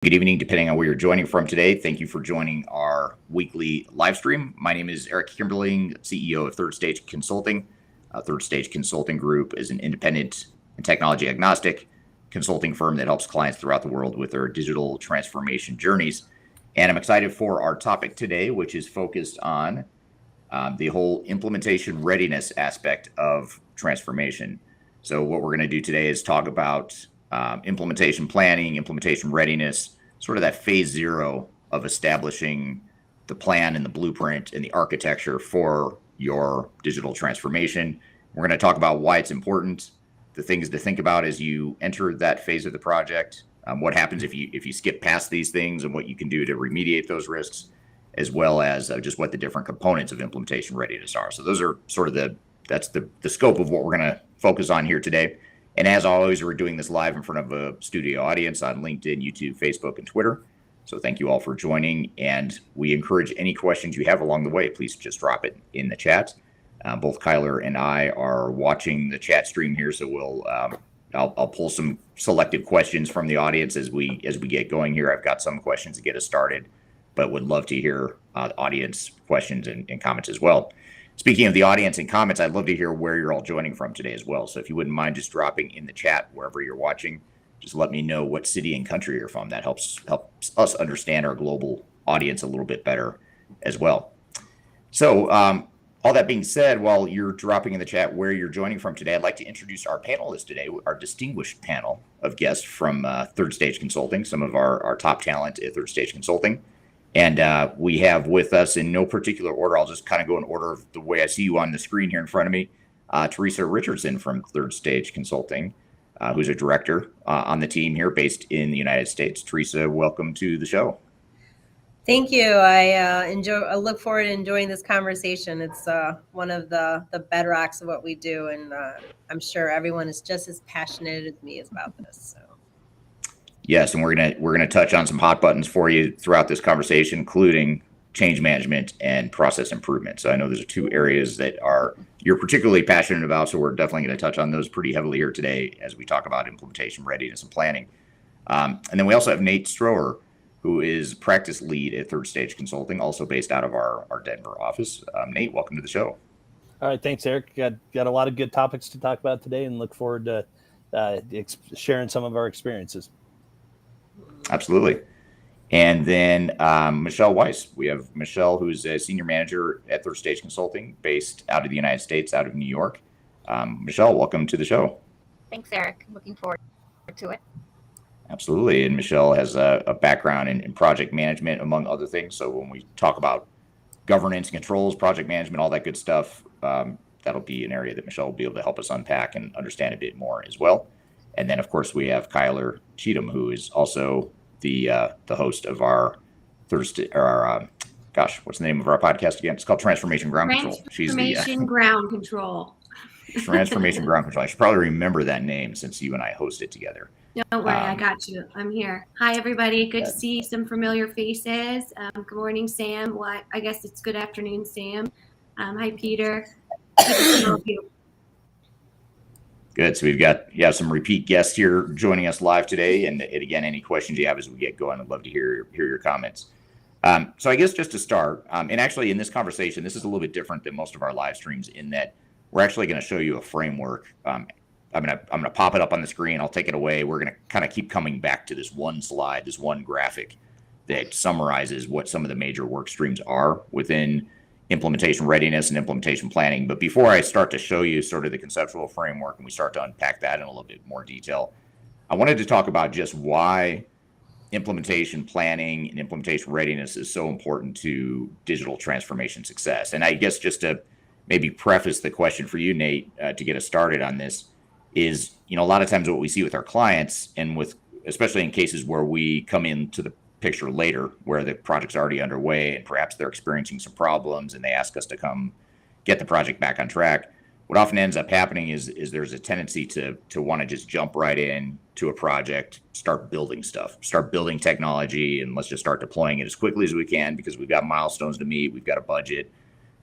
Good evening, depending on where you're joining from today. Thank you for joining our weekly live stream. My name is Eric Kimberling, CEO of Third Stage Consulting. Third Stage Consulting Group is an independent and technology agnostic consulting firm that helps clients throughout the world with their digital transformation journeys. And I'm excited for our topic today, which is focused on the whole implementation readiness aspect of transformation. So what we're going to do today is talk about implementation planning, implementation readiness, sort of that phase zero of establishing the plan and the blueprint and the architecture for your digital transformation. We're going to talk about why it's important, the things to think about as you enter that phase of the project, what happens if you skip past these things and what you can do to remediate those risks, as well as just what the different components of implementation readiness are. So those are sort of that's the scope of what we're going to focus on here today. And as always, we're doing this live in front of a studio audience on LinkedIn, YouTube, Facebook, and Twitter. So thank you all for joining. And we encourage any questions you have along the way, please just drop it in the chat. Both Kyler and I are watching the chat stream here, so I'll pull some selective questions from the audience as we get going here. I've got some questions to get us started, but would love to hear audience questions and comments as well. Speaking of the audience and comments, I'd love to hear where you're all joining from today as well. So if you wouldn't mind just dropping in the chat wherever you're watching, just let me know what city and country you're from. That helps us understand our global audience a little bit better as well. So all that being said, while you're dropping in the chat where you're joining from today, I'd like to introduce our panelists today, our distinguished panel of guests from Third Stage Consulting, some of our top talent at Third Stage Consulting. And we have with us, in no particular order, I'll just kind of go in order of the way I see you on the screen here in front of me, Teresa Richardson from Third Stage Consulting, who's a director on the team here based in the United States. Teresa, welcome to the show. Thank you. I look forward to enjoying this conversation. It's one of the bedrocks of what we do, and I'm sure everyone is just as passionate as me about this. So. Yes, and we're gonna touch on some hot buttons for you throughout this conversation, including change management and process improvement. So I know those are two areas that you're particularly passionate about. So we're definitely going to touch on those pretty heavily here today as we talk about implementation readiness and planning. And then we also have Nate Stroher, who is practice lead at Third Stage Consulting, also based out of our Denver office. Nate, welcome to the show. All right, thanks, Eric. Got a lot of good topics to talk about today, and look forward to sharing some of our experiences. Absolutely. And then Michelle Weiss. We have Michelle, who's a senior manager at Third Stage Consulting, based out of the United States, out of New York. Michelle, welcome to the show. Thanks, Eric. Looking forward to it. Absolutely. And Michelle has a background in project management, among other things. So when we talk about governance, controls, project management, all that good stuff, that'll be an area that Michelle will be able to help us unpack and understand a bit more as well. And then, of course, we have Kyler Cheatham, who is also the host of our what's the name of our podcast again? It's called Transformation Ground Control. Transformation Ground Control. Transformation Ground Control. I should probably remember that name since you and I host it together. Don't worry, I got you. I'm here. Hi, everybody. Good to see some familiar faces. Good morning, Sam. Well, I guess it's good afternoon, Sam. Hi, Peter. Good to see all of you. Good. So we've got some repeat guests here joining us live today. And again, any questions you have as we get going, I'd love to hear your comments. So I guess just to start, and actually in this conversation, this is a little bit different than most of our live streams in that we're actually going to show you a framework. I'm gonna pop it up on the screen. I'll take it away. We're going to kind of keep coming back to this one slide, this one graphic that summarizes what some of the major work streams are within implementation readiness and implementation planning. But before I start to show you sort of the conceptual framework and we start to unpack that in a little bit more detail, I wanted to talk about just why implementation planning and implementation readiness is so important to digital transformation success. And I guess just to maybe preface the question for you, Nate, to get us started on this is, a lot of times what we see with our clients and especially in cases where we come into the picture later where the project's already underway and perhaps they're experiencing some problems and they ask us to come get the project back on track. What often ends up happening is there's a tendency to want to just jump right in to a project, start building stuff, start building technology, and let's just start deploying it as quickly as we can because we've got milestones to meet, we've got a budget,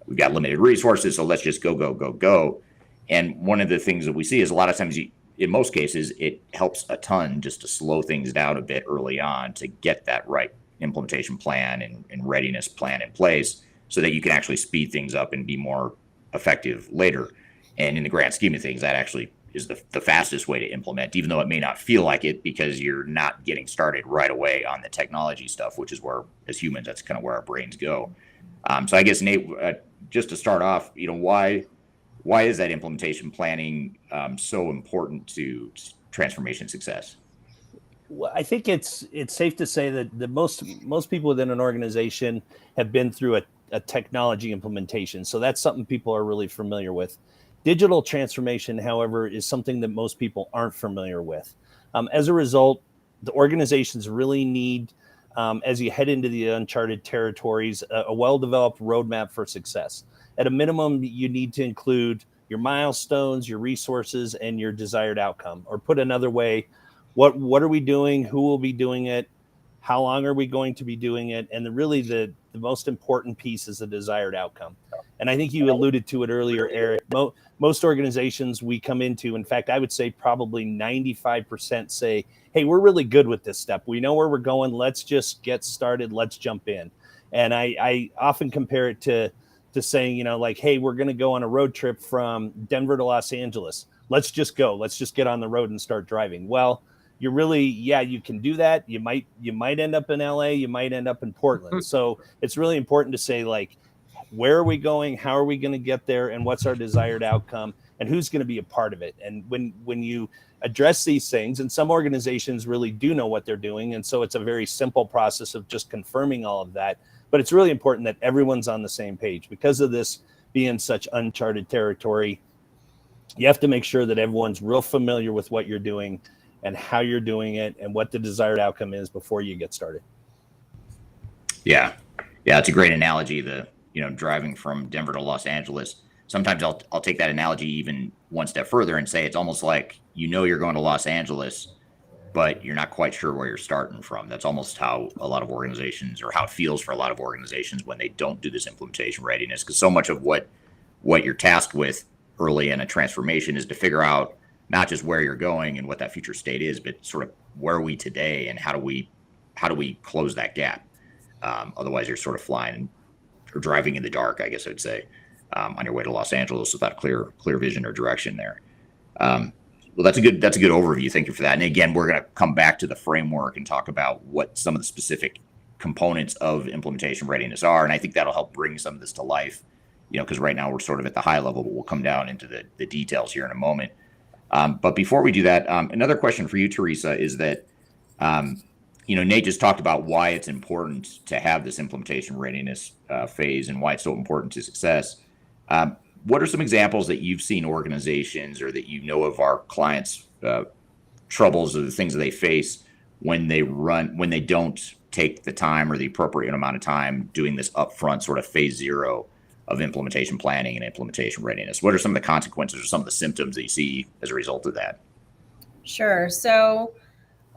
we've got limited resources, so let's just go. And one of the things that we see is a lot of times in most cases, it helps a ton just to slow things down a bit early on to get that right implementation plan and readiness plan in place so that you can actually speed things up and be more effective later. And in the grand scheme of things, that actually is the fastest way to implement, even though it may not feel like it because you're not getting started right away on the technology stuff, which is where, as humans, that's kind of where our brains go. So I guess, Nate, just to start off, why is that implementation planning so important to transformation success? Well, I think it's safe to say that the most people within an organization have been through a technology implementation. So that's something people are really familiar with. Digital transformation, however, is something that most people aren't familiar with. As a result, the organizations really need, as you head into the uncharted territories, a well-developed roadmap for success. At a minimum, you need to include your milestones, your resources, and your desired outcome. Or put another way, what are we doing? Who will be doing it? How long are we going to be doing it? And the most important piece is the desired outcome. And I think you alluded to it earlier, Eric. Most organizations we come into, in fact, I would say probably 95% say, hey, we're really good with this step. We know where we're going. Let's just get started. Let's jump in. And I often compare it to saying, like, hey, we're going to go on a road trip from Denver to Los Angeles. Let's just go. Let's just get on the road and start driving. Well, you can do that. You might end up in LA. You might end up in Portland. So it's really important to say, like, where are we going? How are we going to get there? And what's our desired outcome? And who's going to be a part of it? And when you address these things, and some organizations really do know what they're doing, and so it's a very simple process of just confirming all of that. But it's really important that everyone's on the same page. Because of this being such uncharted territory, you have to make sure that everyone's real familiar with what you're doing and how you're doing it and what the desired outcome is before you get started. Yeah, it's a great analogy. Driving from Denver to Los Angeles. Sometimes I'll take that analogy even one step further and say it's almost like you're going to Los Angeles, but you're not quite sure where you're starting from. That's almost how a lot of organizations, or how it feels for a lot of organizations when they don't do this implementation readiness, because so much of what you're tasked with early in a transformation is to figure out not just where you're going and what that future state is, but sort of where are we today and how do we close that gap? Otherwise, you're sort of flying or driving in the dark, I guess I'd say, on your way to Los Angeles without clear vision or direction there. Well, that's a good overview. Thank you for that. And again, we're going to come back to the framework and talk about what some of the specific components of implementation readiness are. And I think that'll help bring some of this to life, because right now we're sort of at the high level, but we'll come down into the details here in a moment. But before we do that, another question for you, Teresa, is that, Nate just talked about why it's important to have this implementation readiness phase and why it's so important to success. What are some examples that you've seen organizations, or that of our clients' troubles, or the things that they face when they don't take the time or the appropriate amount of time doing this upfront sort of phase 0 of implementation planning and implementation readiness? What are some of the consequences or some of the symptoms that you see as a result of that? Sure. So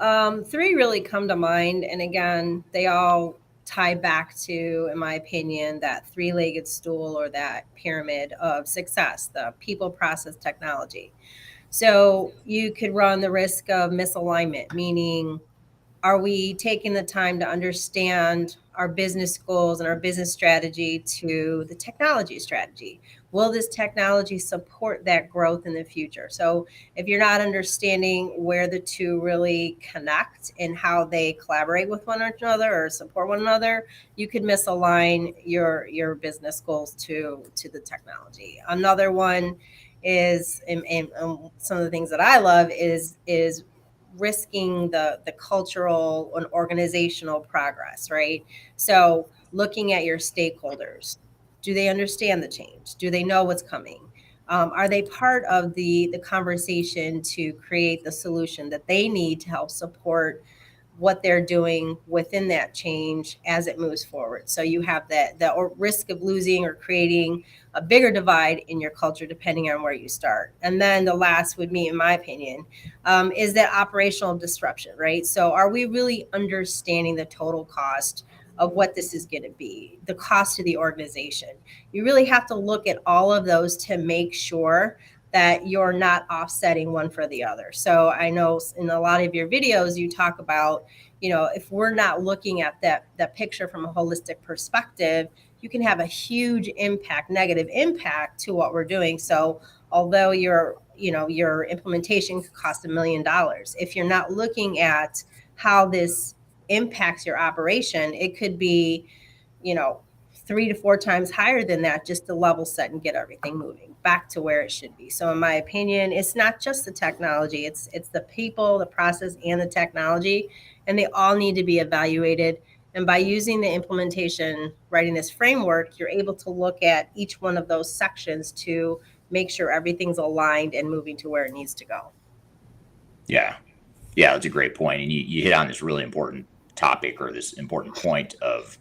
3 really come to mind. And again, they all tie back to, in my opinion, that 3-legged stool, or that pyramid of success, the people, process, technology. So you could run the risk of misalignment, meaning, are we taking the time to understand our business goals and our business strategy to the technology strategy? Will this technology support that growth in the future? So if you're not understanding where the two really connect and how they collaborate with one another or support one another, you could misalign your business goals to the technology. Another one is, and some of the things that I love is risking the cultural and organizational progress, right? So looking at your stakeholders, do they understand the change? Do they know what's coming? Are they part of the conversation to create the solution that they need to help support what they're doing within that change as it moves forward? So you have the risk of losing or creating a bigger divide in your culture, depending on where you start. And then the last would be, in my opinion, is that operational disruption, right? So are we really understanding the total cost of what this is going to be, the cost to the organization? You really have to look at all of those to make sure that you're not offsetting one for the other. So I know in a lot of your videos, you talk about, if we're not looking at that picture from a holistic perspective, you can have a huge impact, negative impact to what we're doing. So although your implementation could cost $1 million, if you're not looking at how this impacts your operation, it could be, 3 to 4 times higher than that, just to level set and get everything moving back to where it should be. So in my opinion, it's not just the technology, it's the people, the process, and the technology, and they all need to be evaluated. And by using the implementation readiness framework, you're able to look at each one of those sections to make sure everything's aligned and moving to where it needs to go. Yeah, that's a great point. And you hit on this really important topic, or this important point of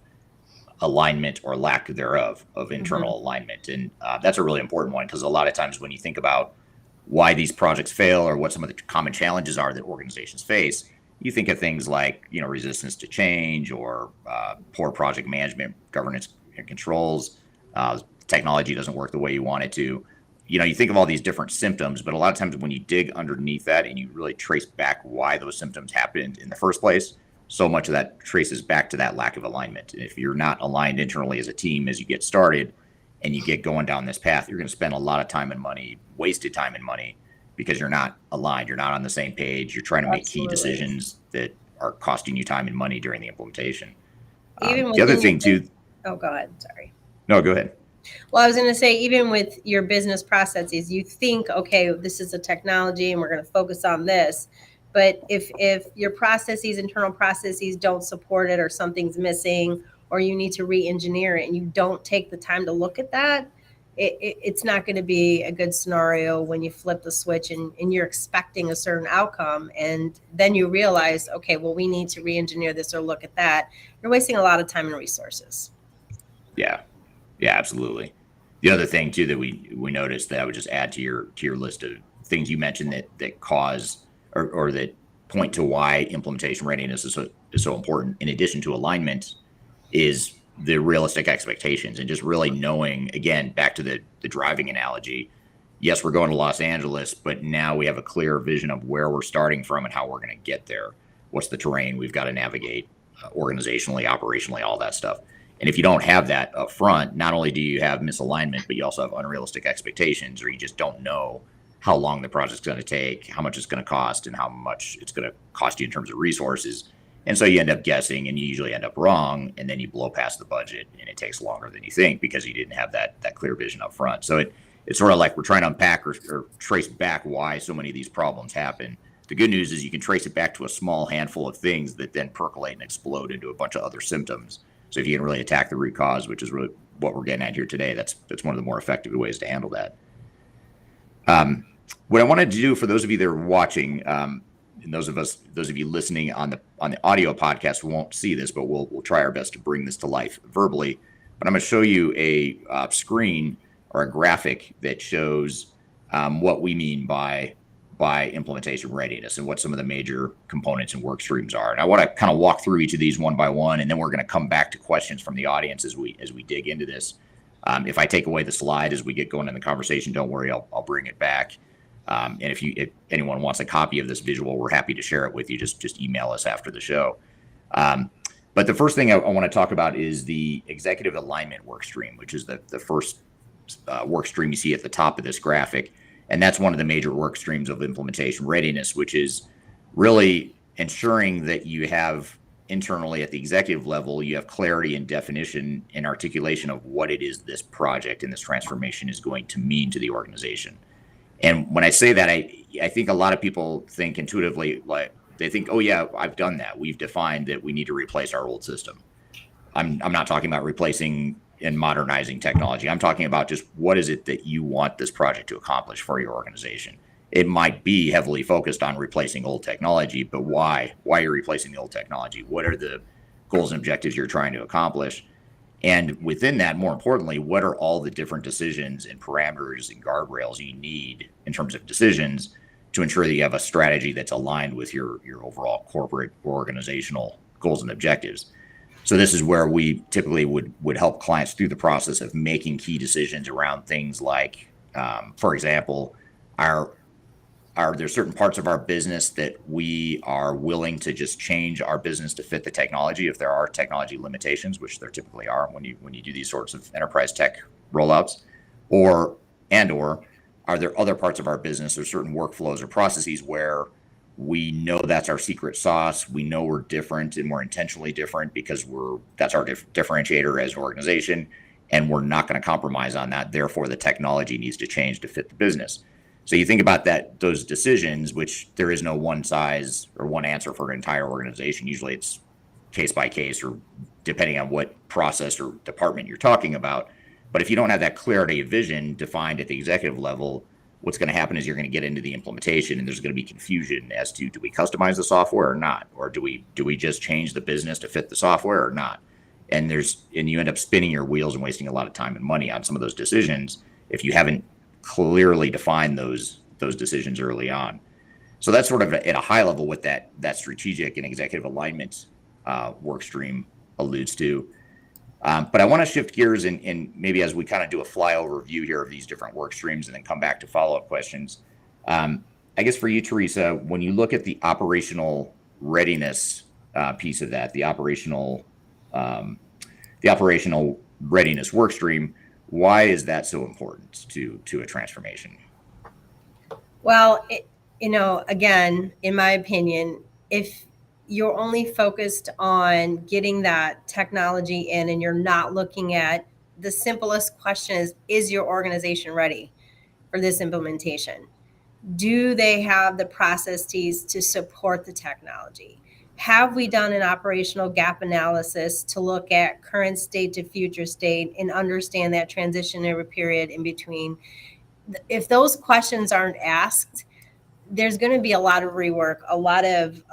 alignment or lack thereof of internal alignment. And that's a really important one, because a lot of times when you think about why these projects fail or what some of the common challenges are that organizations face, you think of things like, resistance to change, or poor project management, governance and controls, technology doesn't work the way you want it to. You think of all these different symptoms, but a lot of times when you dig underneath that and you really trace back why those symptoms happened in the first place, so much of that traces back to that lack of alignment. And if you're not aligned internally as a team as you get started and you get going down this path, you're going to spend a lot of time and money, wasted time and money, because you're not aligned. You're not on the same page. You're trying to make key decisions that are costing you time and money during the implementation. The other thing too. Oh, go ahead. Sorry. No, go ahead. Well, I was going to say, even with your business processes, you think, okay, this is a technology and we're going to focus on this. But if your processes, internal processes, don't support it, or something's missing, or you need to re-engineer it, and you don't take the time to look at that, it's not going to be a good scenario when you flip the switch and you're expecting a certain outcome, and then you realize, okay, well, we need to re-engineer this or look at that. You're wasting a lot of time and resources. Yeah, absolutely. The other thing too that we noticed, that I would just add to your list of things you mentioned that cause or that point to why implementation readiness is so important, in addition to alignment, is the realistic expectations, and just really knowing, again, back to the driving analogy. Yes, we're going to Los Angeles, but now we have a clear vision of where we're starting from and how we're going to get there. What's the terrain we've got to navigate, organizationally, operationally, all that stuff. And if you don't have that up front, not only do you have misalignment, but you also have unrealistic expectations, or you just don't know how long the project's going to take, how much it's going to cost, and how much it's going to cost you in terms of resources. And so you end up guessing, and you usually end up wrong, and then you blow past the budget, and it takes longer than you think because you didn't have that clear vision up front. So it's sort of like we're trying to unpack or trace back why so many of these problems happen. The good news is you can trace it back to a small handful of things that then percolate and explode into a bunch of other symptoms. So if you can really attack the root cause, which is really what we're getting at here today, that's one of the more effective ways to handle that. What I wanted to do for those of you that are watching, and those of you listening on the audio podcast won't see this, but we'll try our best to bring this to life verbally. But I'm going to show you a screen or a graphic that shows what we mean by implementation readiness and what some of the major components and work streams are. And I want to kind of walk through each of these one by one, and then we're going to come back to questions from the audience as we dig into this. If I take away the slide as we get going in the conversation, don't worry, I'll bring it back. And if anyone wants a copy of this visual, we're happy to share it with you. Just email us after the show. But the first thing I want to talk about is the executive alignment work stream, which is the first work stream you see at the top of this graphic. And that's one of the major work streams of implementation readiness, which is really ensuring that you have internally at the executive level, you have clarity and definition and articulation of what it is this project and this transformation is going to mean to the organization. And when I say that, I think a lot of people think intuitively, like they think, oh yeah, I've done that. We've defined that we need to replace our old system. I'm not talking about replacing and modernizing technology. I'm talking about just what is it that you want this project to accomplish for your organization. It might be heavily focused on replacing old technology, but why? Why are you replacing the old technology? What are the goals and objectives you're trying to accomplish? And within that, more importantly, what are all the different decisions and parameters and guardrails you need in terms of decisions to ensure that you have a strategy that's aligned with your overall corporate or organizational goals and objectives? So this is where we typically would help clients through the process of making key decisions around things like, for example, are there certain parts of our business that we are willing to just change our business to fit the technology if there are technology limitations, which there typically are when you do these sorts of enterprise tech rollouts, or are there other parts of our business or certain workflows or processes where we know that's our secret sauce, we know we're different and we're intentionally different because that's our differentiator as an organization, and we're not going to compromise on that, therefore the technology needs to change to fit the business. So you think about those decisions, which there is no one size or one answer for an entire organization. Usually it's case by case or depending on what process or department you're talking about. But if you don't have that clarity of vision defined at the executive level, what's going to happen is you're going to get into the implementation and there's going to be confusion as to, do we customize the software or not? Or do we just change the business to fit the software or not? And you end up spinning your wheels and wasting a lot of time and money on some of those decisions if you haven't clearly define those decisions early on. So that's sort of at a high level what that strategic and executive alignment work stream alludes to. But I want to shift gears and maybe as we kind of do a flyover view here of these different work streams and then come back to follow-up questions. I guess for you, Teresa, when you look at the operational readiness piece of that, the operational readiness work stream, why is that so important to a transformation? Well, again, in my opinion, if you're only focused on getting that technology in and you're not looking at the simplest question is your organization ready for this implementation? Do they have the processes to support the technology? Have we done an operational gap analysis to look at current state to future state and understand that transitionary period in between? If those questions aren't asked, there's going to be a lot of rework, a lot of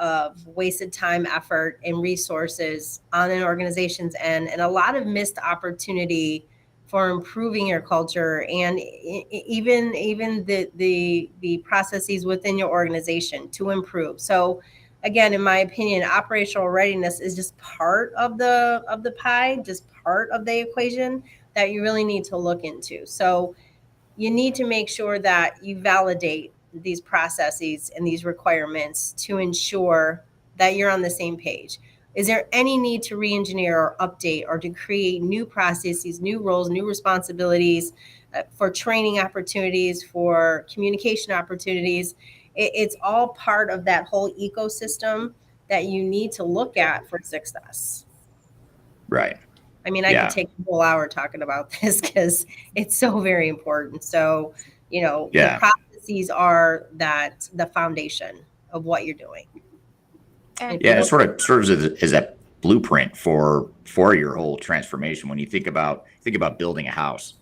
wasted time, effort, and resources on an organization's end, and a lot of missed opportunity for improving your culture and even the processes within your organization to improve. So again, in my opinion, operational readiness is just part of the pie, just part of the equation that you really need to look into. So you need to make sure that you validate these processes and these requirements to ensure that you're on the same page. Is there any need to re-engineer or update or to create new processes, new roles, new responsibilities for training opportunities, for communication opportunities? It's all part of that whole ecosystem that you need to look at for success. Right. I mean, I could take a whole hour talking about this because it's so very important. So, the processes are the foundation of what you're doing. And it sort of serves as a blueprint for your whole transformation. When you think about building a house,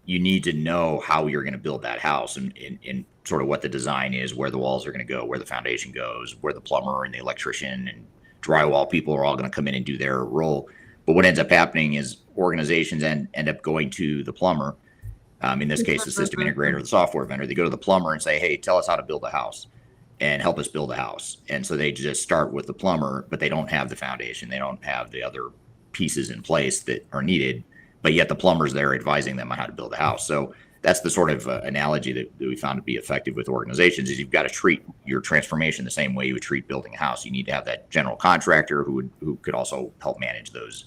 you need to know how you're going to build that house and sort of what the design is, where the walls are going to go, where the foundation goes, where the plumber and the electrician and drywall people are all going to come in and do their role. But what ends up happening is organizations end up going to the plumber, in this case, the system integrator, the software vendor. They go to the plumber and say, hey, tell us how to build a house and help us build a house. And so they just start with the plumber, but they don't have the foundation. They don't have the other pieces in place that are needed, but yet the plumber's there advising them on how to build a house. So that's the sort of analogy that we found to be effective with organizations is you've got to treat your transformation the same way you would treat building a house. You need to have that general contractor who could also help manage those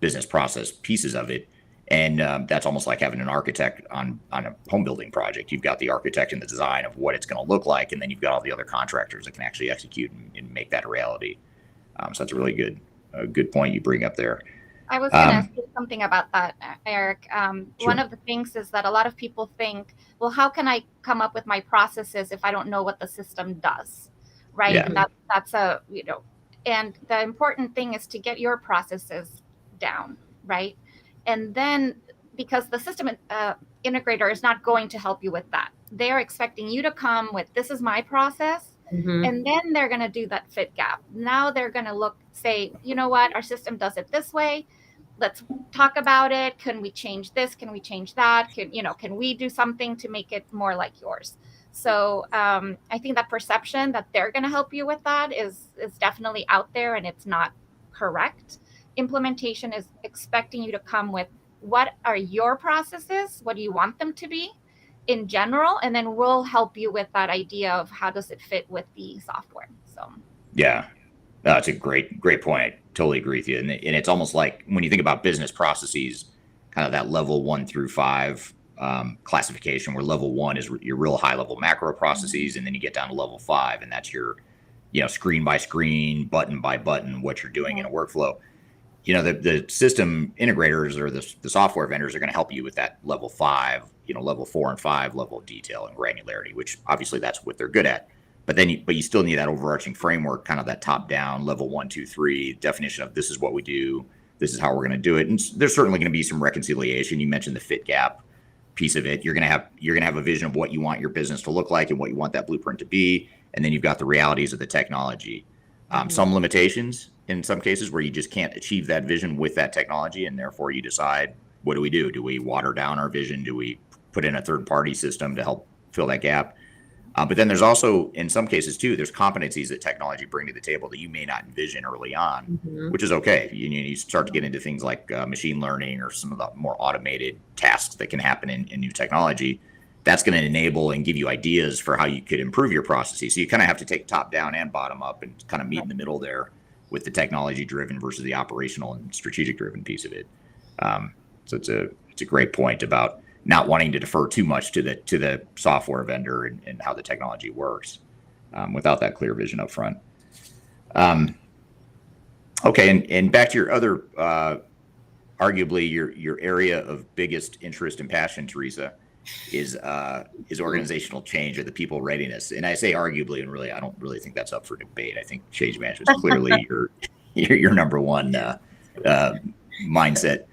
business process pieces of it. And that's almost like having an architect on a home building project. You've got the architect and the design of what it's going to look like, and then you've got all the other contractors that can actually execute and make that a reality. So that's a really good point you bring up there. I was going to say something about that, Eric. Sure. One of the things is that a lot of people think, well, how can I come up with my processes if I don't know what the system does, right? Yeah. And that's and the important thing is to get your processes down, right? And then, because the system integrator is not going to help you with that. They're expecting you to come with, this is my process. Mm-hmm. And then they're going to do that fit gap. Now they're going to say, you know what, our system does it this way. Let's talk about it. Can we change this? Can we change that? Can we do something to make it more like yours? So I think that perception that they're going to help you with that is definitely out there, and it's not correct. Implementation is expecting you to come with, what are your processes? What do you want them to be? in general, and then we'll help you with that idea of how does it fit with the software. So Yeah, that's a great point. I totally agree with you. And it's almost like when you think about business processes, kind of that level 1 through 5 classification, where level 1 is your real high level macro processes, and then you get down to level 5, and that's your, screen by screen, button by button, what you're doing in a workflow. The system integrators or the software vendors are going to help you with that level 5, level 4 and 5 level of detail and granularity, which obviously that's what they're good at. But you still need that overarching framework, kind of that top down level 1, 2, 3 definition of this is what we do, this is how we're going to do it. And there's certainly going to be some reconciliation. You mentioned the fit gap piece of it. You're going to have a vision of what you want your business to look like and what you want that blueprint to be, and then you've got the realities of the technology. Some limitations in some cases where you just can't achieve that vision with that technology, and therefore you decide, what do we do? Do we water down our vision? Do we put in a third-party system to help fill that gap? But then there's also, in some cases too, there's competencies that technology bring to the table that you may not envision early on, which is okay. You start to get into things like machine learning or some of the more automated tasks that can happen in new technology. That's going to enable and give you ideas for how you could improve your processes. So you kind of have to take top down and bottom up and kind of meet in the middle there with the technology driven versus the operational and strategic driven piece of it. So it's a great point about not wanting to defer too much to the software vendor and how the technology works without that clear vision up front. Okay, and back to your other, arguably your area of biggest interest and passion, Teresa, is organizational change or the people readiness. And I say arguably, and really, I don't really think that's up for debate. I think change management is clearly your number one mindset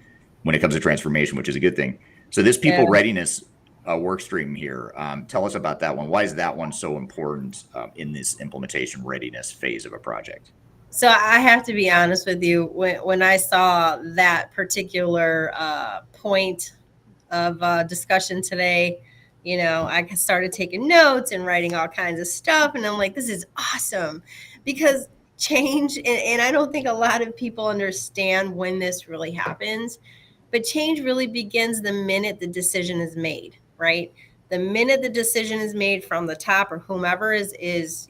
when it comes to transformation, which is a good thing. So this people readiness work stream here, tell us about that one. Why is that one so important in this implementation readiness phase of a project? So I have to be honest with you. When I saw that particular point of discussion today, I started taking notes and writing all kinds of stuff. And I'm like, this is awesome, because change, and I don't think a lot of people understand when this really happens, but change really begins the minute the decision is made, right? The minute the decision is made from the top or whomever is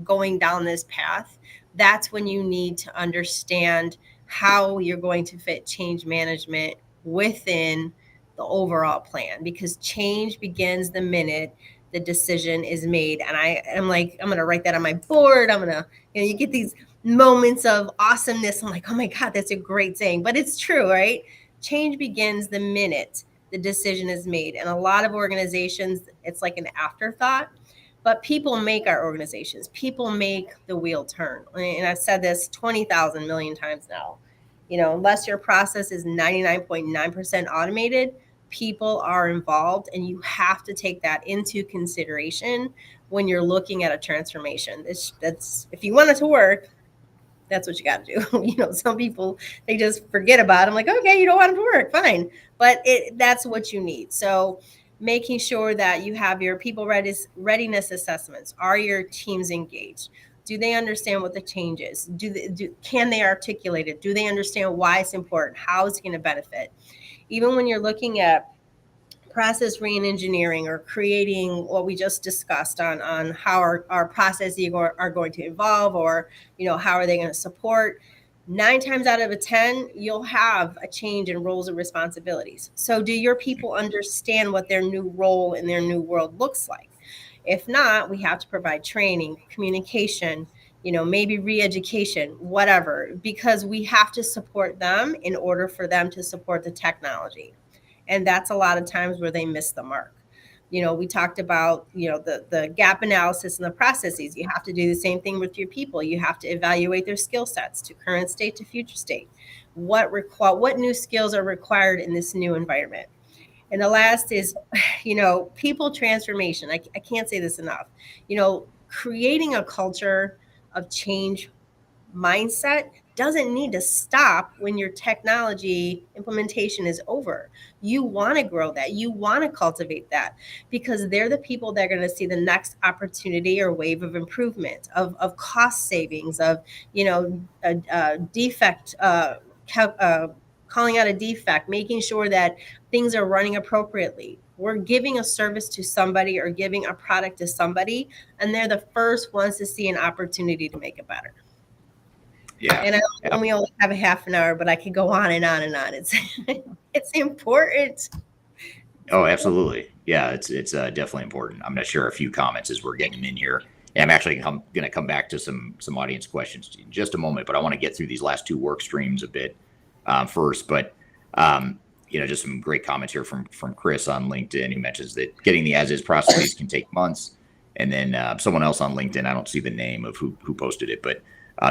going down this path, that's when you need to understand how you're going to fit change management within the overall plan, because change begins the minute the decision is made. And I'm like, I'm going to write that on my board. I'm going to, you get these moments of awesomeness. I'm like, oh my God, that's a great saying, but it's true, right? Change begins the minute the decision is made. And a lot of organizations, it's like an afterthought, but people make our organizations. People make the wheel turn. And I've said this 20,000 million times now. Unless your process is 99.9% automated, people are involved, and you have to take that into consideration when you're looking at a transformation. That's if you want it to work, that's what you got to do. Some people, they just forget about it. I'm like, okay, you don't want it to work, fine. But that's what you need. So making sure that you have your people readiness assessments. Are your teams engaged? Do they understand what the change is? Can they articulate it? Do they understand why it's important? How it's going to benefit? Even when you're looking at process re-engineering or creating what we just discussed on how our processes are going to evolve, or how are they going to support, 9 times out of 10 you'll have a change in roles and responsibilities. So do your people understand what their new role in their new world looks like? If not, we have to provide training, communication, maybe re-education, whatever, because we have to support them in order for them to support the technology. And that's a lot of times where they miss the mark. We talked about, the gap analysis and the processes. You have to do the same thing with your people. You have to evaluate their skill sets to current state to future state. What new skills are required in this new environment? And the last is, people transformation. I can't say this enough. Creating a culture of change mindset doesn't need to stop when your technology implementation is over. You want to grow that. You want to cultivate that, because they're the people that are going to see the next opportunity or wave of improvement, of cost savings, of, a defect, calling out a defect, making sure that things are running appropriately. we're giving a service to somebody or giving a product to somebody, and they're the first ones to see an opportunity to make it better. Yeah. And we only have a half an hour, but I could go on and on and on. It's important. Oh, absolutely. Yeah, it's definitely important. I'm going to share a few comments as we're getting them in here. And I'm actually going to come back to some audience questions in just a moment, but I want to get through these last two work streams a bit first. But just some great comments here from Chris on LinkedIn. He mentions that getting the as-is processes can take months. And then someone else on LinkedIn, I don't see the name of who posted it, but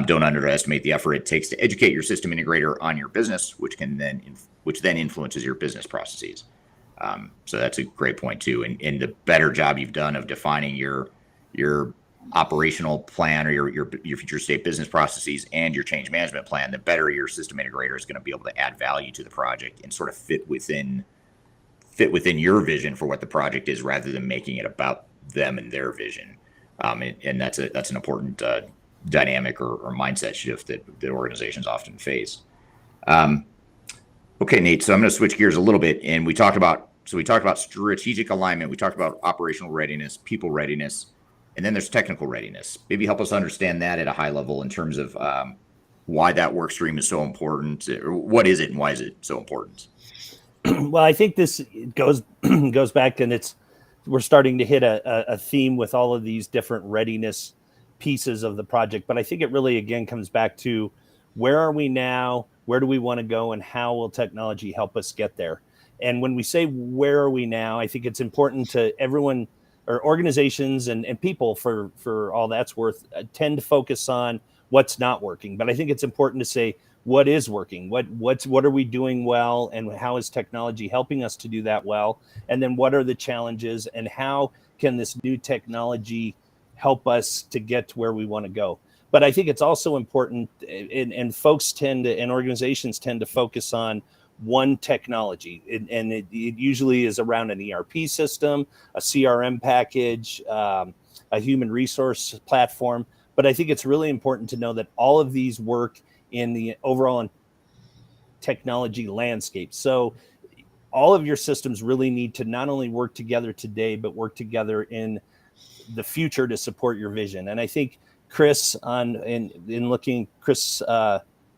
don't underestimate the effort it takes to educate your system integrator on your business, which then influences your business processes. So that's a great point too. And the better job you've done of defining your operational plan or your future state business processes and your change management plan, the better your system integrator is going to be able to add value to the project and sort of fit within your vision for what the project is, rather than making it about them and their vision. And that's an important dynamic or mindset shift that organizations often face. Okay, Nate. So I'm going to switch gears a little bit, and we talked about strategic alignment. We talked about operational readiness, people readiness, and then there's technical readiness. Maybe help us understand that at a high level in terms of why that work stream is so important, or what is it and why is it so important? Well, I think this goes back, and we're starting to hit a theme with all of these different readiness pieces of the project. But I think it really, again, comes back to where are we now? Where do we want to go, and how will technology help us get there? And when we say where are we now, I think it's important to everyone, or organizations and people, for all that's worth, tend to focus on what's not working. But I think it's important to say what is working, what are we doing well, and how is technology helping us to do that well? And then what are the challenges, and how can this new technology help us to get to where we want to go? But I think it's also important, and organizations tend to focus on one technology, and it usually is around an ERP system, a CRM package, a human resource platform. But I think it's really important to know that all of these work in the overall technology landscape. So all of your systems really need to not only work together today, but work together in the future to support your vision. And I think Chris, Chris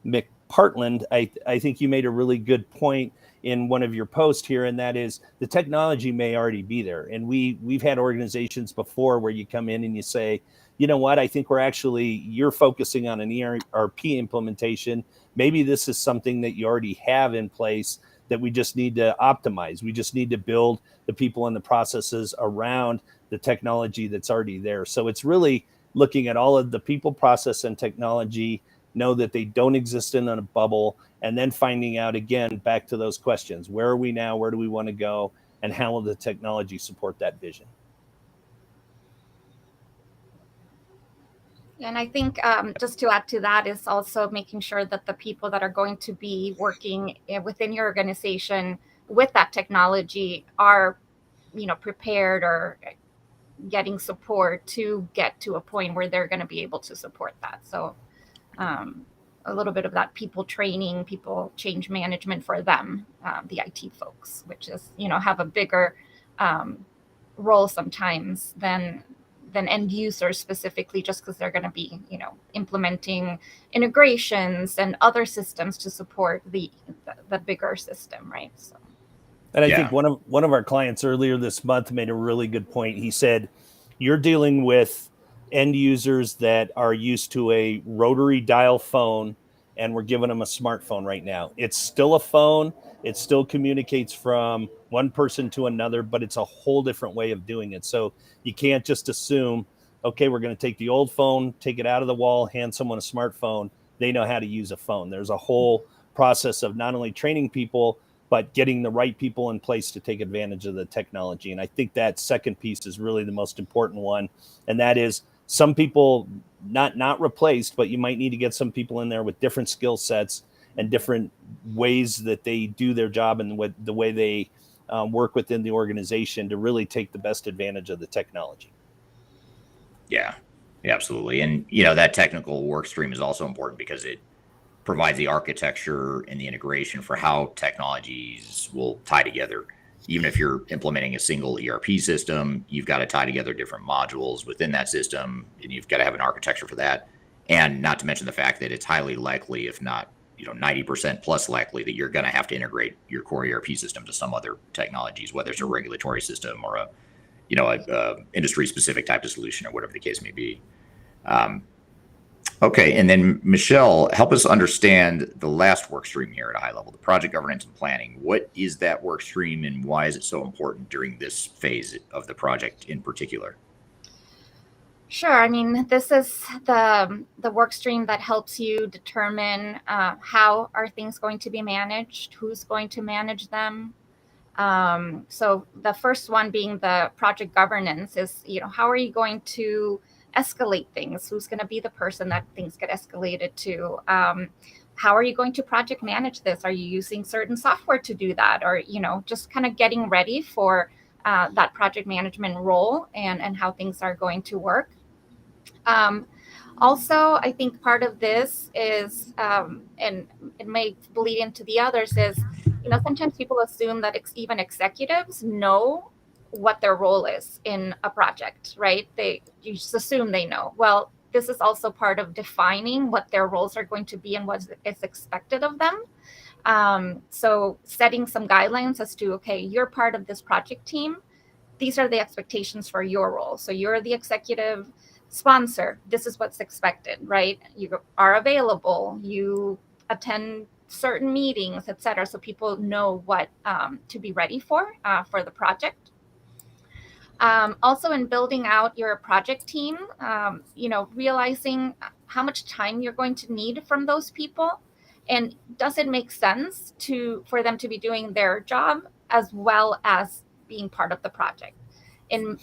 McPartland, I think you made a really good point in one of your posts here, and that is the technology may already be there. And we've had organizations before where you come in and you say, you know what, I think you're focusing on an ERP implementation. Maybe this is something that you already have in place that we just need to optimize. We just need to build the people and the processes around the technology that's already there. So it's really looking at all of the people, process, and technology, know that they don't exist in a bubble, and then finding out, again, back to those questions. Where are we now? Where do we want to go? And how will the technology support that vision? And I think just to add to that is also making sure that the people that are going to be working within your organization with that technology are, prepared or getting support to get to a point where they're going to be able to support that. So a little bit of that people training, people change management for them, the IT folks, which is, have a bigger role sometimes than end users specifically, just because they're going to be, implementing integrations and other systems to support the bigger system, right? So. And I think one of our clients earlier this month made a really good point. He said, you're dealing with end users that are used to a rotary dial phone, and we're giving them a smartphone right now. It's still a phone. It still communicates from one person to another, but it's a whole different way of doing it. So you can't just assume, okay, we're going to take the old phone, take it out of the wall, hand someone a smartphone. They know how to use a phone. There's a whole process of not only training people, but getting the right people in place to take advantage of the technology. And I think that second piece is really the most important one. And that is some people not replaced, but you might need to get some people in there with different skill sets and different ways that they do their job and the way they work within the organization to really take the best advantage of the technology. Yeah, absolutely. And, that technical work stream is also important because it provides the architecture and the integration for how technologies will tie together. even if you're implementing a single ERP system, you've got to tie together different modules within that system, and you've got to have an architecture for that. And not to mention the fact that it's highly likely, if not 90% plus likely, that you're going to have to integrate your core ERP system to some other technologies, whether it's a regulatory system or a industry specific type of solution or whatever the case may be. Okay, and then Michelle, help us understand the last work stream here at a high level, the project governance and planning. What is that work stream, and why is it so important during this phase of the project in particular? Sure. I mean, this is the work stream that helps you determine how are things going to be managed, who's going to manage them. So the first one being the project governance is, how are you going to escalate things? Who's going to be the person that things get escalated to? How are you going to project manage this? Are you using certain software to do that? Or, just kind of getting ready for that project management role and how things are going to work. Also, I think part of this is, and it may bleed into the others, is, sometimes people assume that even executives know what their role is in a project, right? You just assume they know. Well, this is also part of defining what their roles are going to be and what is expected of them. So setting some guidelines as to, okay, you're part of this project team. These are the expectations for your role. So you're the executive sponsor. This is what's expected, right? You are available. You attend certain meetings, etc. So people know what to be ready for the project. Also, in building out your project team, realizing how much time you're going to need from those people, and does it make sense for them to be doing their job as well as being part of the project? In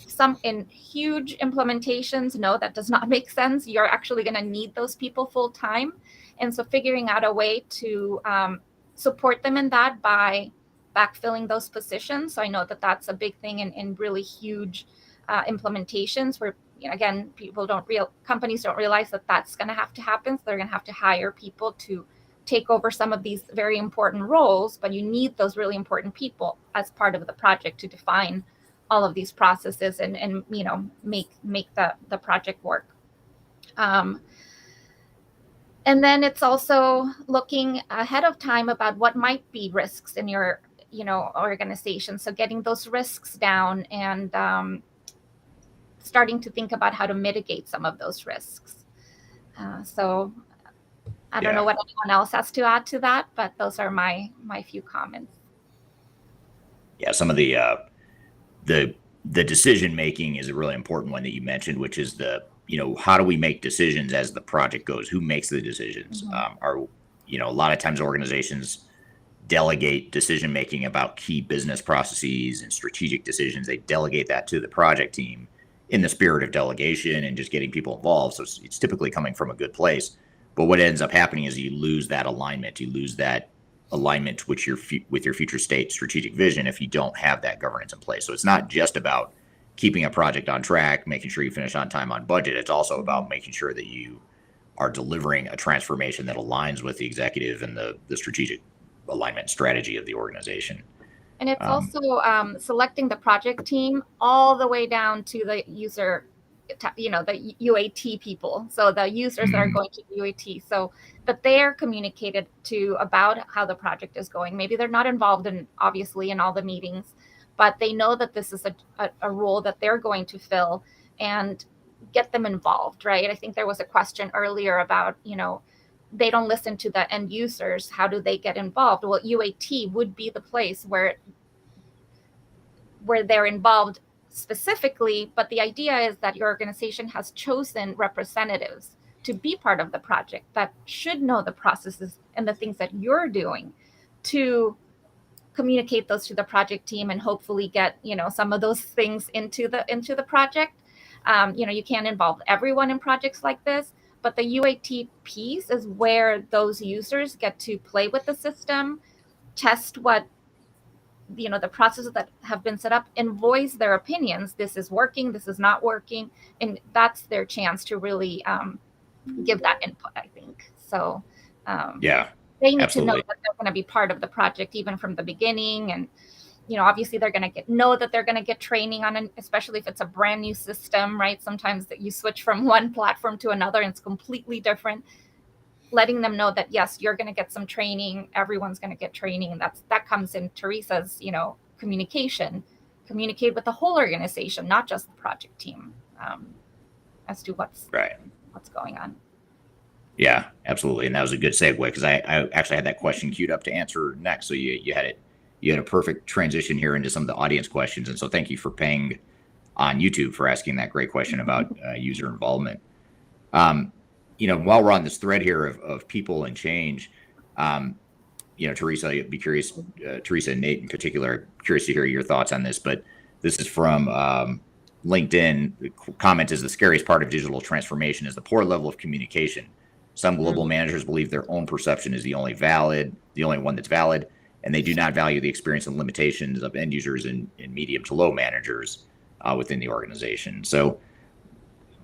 huge implementations, no, that does not make sense. You're actually going to need those people full time, and so figuring out a way to support them in that by backfilling those positions. So I know that that's a big thing in really huge implementations where, again, companies don't realize that that's going to have to happen. So they're going to have to hire people to take over some of these very important roles, but you need those really important people as part of the project to define all of these processes and make the project work. And then it's also looking ahead of time about what might be risks in your organization. So getting those risks down and starting to think about how to mitigate some of those risks. So I don't know what anyone else has to add to that, but those are my few comments. Yeah, some of the decision making is a really important one that you mentioned, which is how do we make decisions as the project goes? Who makes the decisions? Mm-hmm. A lot of times organizations delegate decision making about key business processes and strategic decisions. They delegate that to the project team in the spirit of delegation and just getting people involved. So it's typically coming from a good place. But what ends up happening is you lose that alignment. You lose that alignment with your future state strategic vision if you don't have that governance in place. So it's not just about keeping a project on track, making sure you finish on time, on budget. It's also about making sure that you are delivering a transformation that aligns with the executive and the strategic alignment strategy of the organization. And it's also selecting the project team all the way down to the user, the UAT people. So the users that are going to UAT, so that they are communicated to about how the project is going. Maybe they're not involved obviously in all the meetings, but they know that this is a role that they're going to fill, and get them involved, right? I think there was a question earlier about, they don't listen to the end users. How do they get involved? Well, UAT would be the place where they're involved specifically, but the idea is that your organization has chosen representatives to be part of the project that should know the processes and the things that you're doing to communicate those to the project team and hopefully get, some of those things into the project. You can't involve everyone in projects like this, but the UAT piece is where those users get to play with the system, test what, the processes that have been set up, and voice their opinions. This is working, this is not working. And that's their chance to really give that input, I think. So they need to know that they're going to be part of the project even from the beginning, and obviously they're going to know that they're going to get training on especially if it's a brand new system, right? Sometimes that you switch from one platform to another and it's completely different. Letting them know that, yes, you're going to get some training. Everyone's going to get training. And that comes in Teresa's, communicate with the whole organization, not just the project team, as to what's going on. Yeah, absolutely. And that was a good segue, because I actually had that question queued up to answer next. So you had a perfect transition here into some of the audience questions. And so thank you for paying on YouTube for asking that great question about user involvement. While we're on this thread here of people and change, Teresa, I'd be curious, Teresa and Nate in particular, curious to hear your thoughts on this, but this is from LinkedIn. The comment is, the scariest part of digital transformation is the poor level of communication. Some global managers believe their own perception is the only one that's valid, and they do not value the experience and limitations of end users and medium to low managers within the organization. So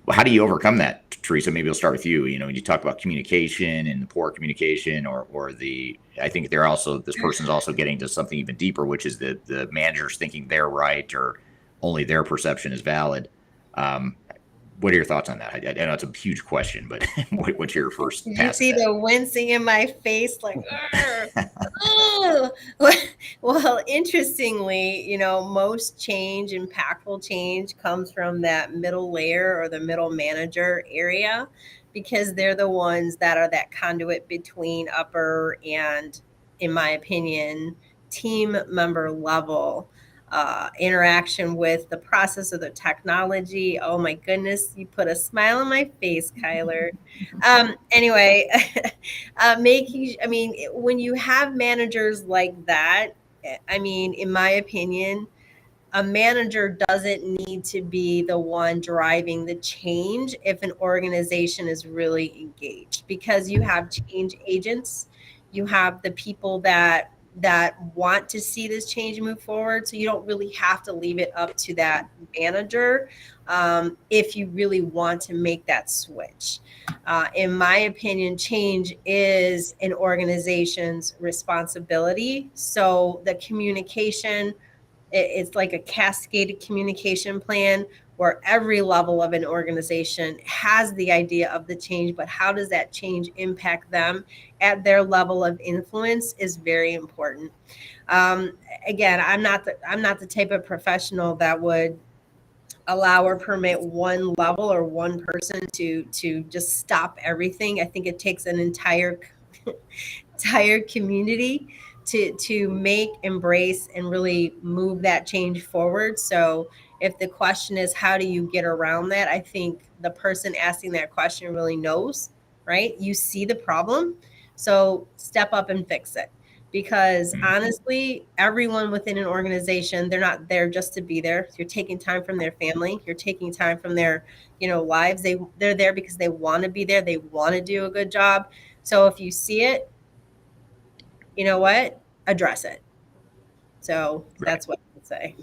how do you overcome that, Teresa? Maybe we'll start with you. When you talk about communication and the poor communication, I think this person's also getting to something even deeper, which is the managers thinking they're right or only their perception is valid. What are your thoughts on that? I know it's a huge question, but what's your first pass? You see the wincing in my face, like, well, interestingly, most change, impactful change, comes from that middle layer or the middle manager area, because they're the ones that are that conduit between upper and, in my opinion, team member level interaction with the process of the technology. Oh my goodness, you put a smile on my face, Kyler. Anyway, when you have managers like that, in my opinion, a manager doesn't need to be the one driving the change if an organization is really engaged, because you have change agents, you have the people that want to see this change move forward. So you don't really have to leave it up to that manager if you really want to make that switch. In my opinion, change is an organization's responsibility. So the communication, it's like a cascaded communication plan where every level of an organization has the idea of the change, but how does that change impact them at their level of influence is very important. Again, I'm not the type of professional that would allow or permit one level or one person to just stop everything. I think it takes an entire community to make, embrace, and really move that change forward. So if the question is, how do you get around that? I think the person asking that question really knows, right? You see the problem, so step up and fix it. Because honestly, everyone within an organization, they're not there just to be there. You're taking time from their family. You're taking time from their, lives. They're there because they want to be there. They want to do a good job. So if you see it, you know what? Address it. So that's what I would say.